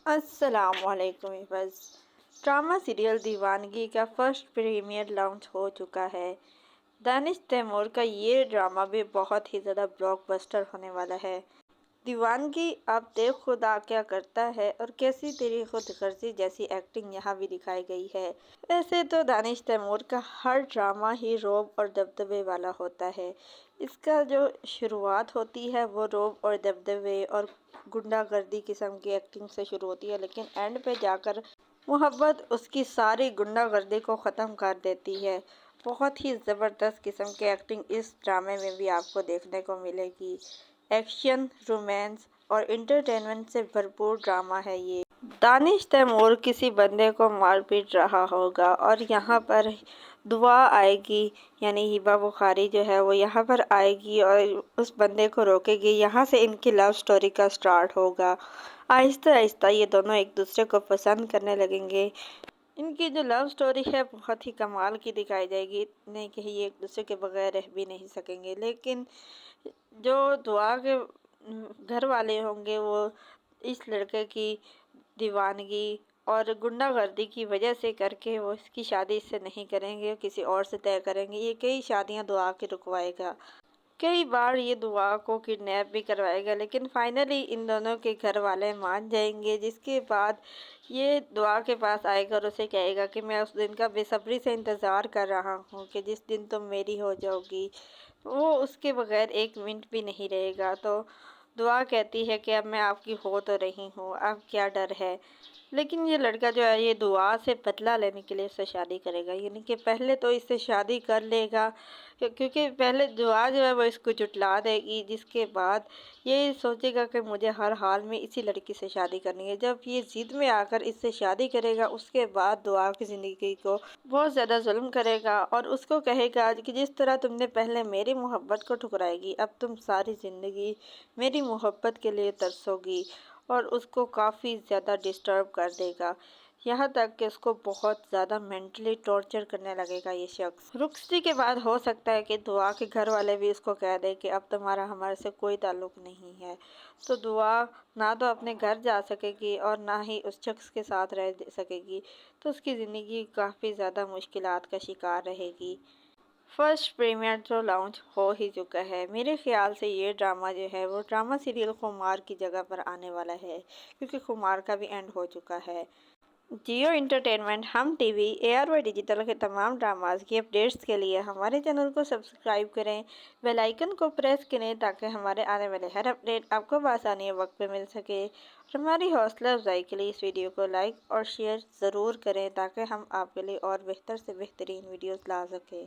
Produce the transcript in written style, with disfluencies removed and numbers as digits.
السلام علیکم بس ڈرامہ سیریل دیوانگی کا فرسٹ پریمیئر لانچ ہو چکا ہے۔ دانش تیمور کا یہ ڈرامہ بھی بہت ہی زیادہ بلاک بسٹر ہونے والا ہے۔ دیوانگی اب دیکھ خدا کیا کرتا ہے اور کیسی تیری خود غرضی جیسی ایکٹنگ یہاں بھی دکھائی گئی ہے۔ ویسے تو دانش تیمور کا ہر ڈرامہ ہی رعب اور دبدبے والا ہوتا ہے۔ اس کا جو شروعات ہوتی ہے وہ رعب اور دبدبے اور گنڈا گردی قسم کی ایکٹنگ سے شروع ہوتی ہے، لیکن اینڈ پہ جا کر محبت اس کی ساری گنڈا گردی کو ختم کر دیتی ہے۔ بہت ہی زبردست قسم کی ایکٹنگ اس ڈرامے میں بھی آپ کو دیکھنے کو ملے گی۔ ایکشن، رومانس اور انٹرٹینمنٹ سے بھرپور ڈرامہ ہے یہ۔ دانش تیمور کسی بندے کو مار پیٹ رہا ہوگا اور یہاں پر دعا آئے گی، یعنی ہبا بخاری جو ہے وہ یہاں پر آئے گی اور اس بندے کو روکے گی۔ یہاں سے ان کی لو سٹوری کا سٹارٹ ہوگا۔ آہستہ آہستہ یہ دونوں ایک دوسرے کو پسند کرنے لگیں گے۔ ان کی جو لو سٹوری ہے بہت ہی کمال کی دکھائی جائے گی، نہیں کہ یہ ایک دوسرے کے بغیر رہ بھی نہیں سکیں گے، لیکن جو دعا کے گھر والے ہوں گے وہ اس لڑکے کی دیوانگی اور گنڈا گردی کی وجہ سے کر کے وہ اس کی شادی اس سے نہیں کریں گے، کسی اور سے طے کریں گے۔ یہ کئی شادیاں دعا کے رکوائے گا، کئی بار یہ دعا کو کڈنیپ بھی کروائے گا، لیکن فائنلی ان دونوں کے گھر والے مان جائیں گے، جس کے بعد یہ دعا کے پاس آئے گا اور اسے کہے گا کہ میں اس دن کا بے صبری سے انتظار کر رہا ہوں کہ جس دن تم میری ہو جاؤ گی۔ وہ اس کے بغیر ایک منٹ بھی نہیں رہے گا، تو دعا کہتی ہے کہ اب میں آپ کی ہو تو رہی ہوں، اب کیا ڈر ہے۔ لیکن یہ لڑکا جو ہے یہ دعا سے بدلہ لینے کے لیے اس سے شادی کرے گا، یعنی کہ پہلے تو اس سے شادی کر لے گا، کیونکہ پہلے دعا جو ہے وہ اس کو جھٹلا دے گی، جس کے بعد یہ سوچے گا کہ مجھے ہر حال میں اسی لڑکی سے شادی کرنی ہے۔ جب یہ ضد میں آ کر اس سے شادی کرے گا، اس کے بعد دعا کی زندگی کو بہت زیادہ ظلم کرے گا اور اس کو کہے گا کہ جس طرح تم نے پہلے میری محبت کو ٹھکرائے گی، اب تم ساری زندگی میری محبت کے لیے ترسو گی، اور اس کو کافی زیادہ ڈسٹرب کر دے گا، یہاں تک کہ اس کو بہت زیادہ مینٹلی ٹارچر کرنے لگے گا یہ شخص۔ رخصتی کے بعد ہو سکتا ہے کہ دعا کے گھر والے بھی اس کو کہہ دیں کہ اب تمہارا ہمارے سے کوئی تعلق نہیں ہے، تو دعا نہ تو اپنے گھر جا سکے گی اور نہ ہی اس شخص کے ساتھ رہ سکے گی، تو اس کی زندگی کافی زیادہ مشکلات کا شکار رہے گی۔ فرسٹ پریمیئر تو لانچ ہو ہی چکا ہے۔ میرے خیال سے یہ ڈرامہ جو ہے وہ ڈرامہ سیریل خمار کی جگہ پر آنے والا ہے، کیونکہ خمار کا بھی اینڈ ہو چکا ہے۔ Geo entertainment, Hum TV, A R Y digital کے تمام ڈراماز کی اپڈیٹس کے لیے ہمارے چینل کو سبسکرائب کریں، بیل آئیکن کو پریس کریں تاکہ ہمارے آنے والے ہر اپڈیٹ آپ کو بآسانی وقت پہ مل سکے۔ اور ہماری حوصلہ افزائی کے لیے اس ویڈیو کو لائک اور شیئر ضرور کریں تاکہ ہم آپ کے لیے اور بہتر سے بہترین ویڈیوز لا سکیں۔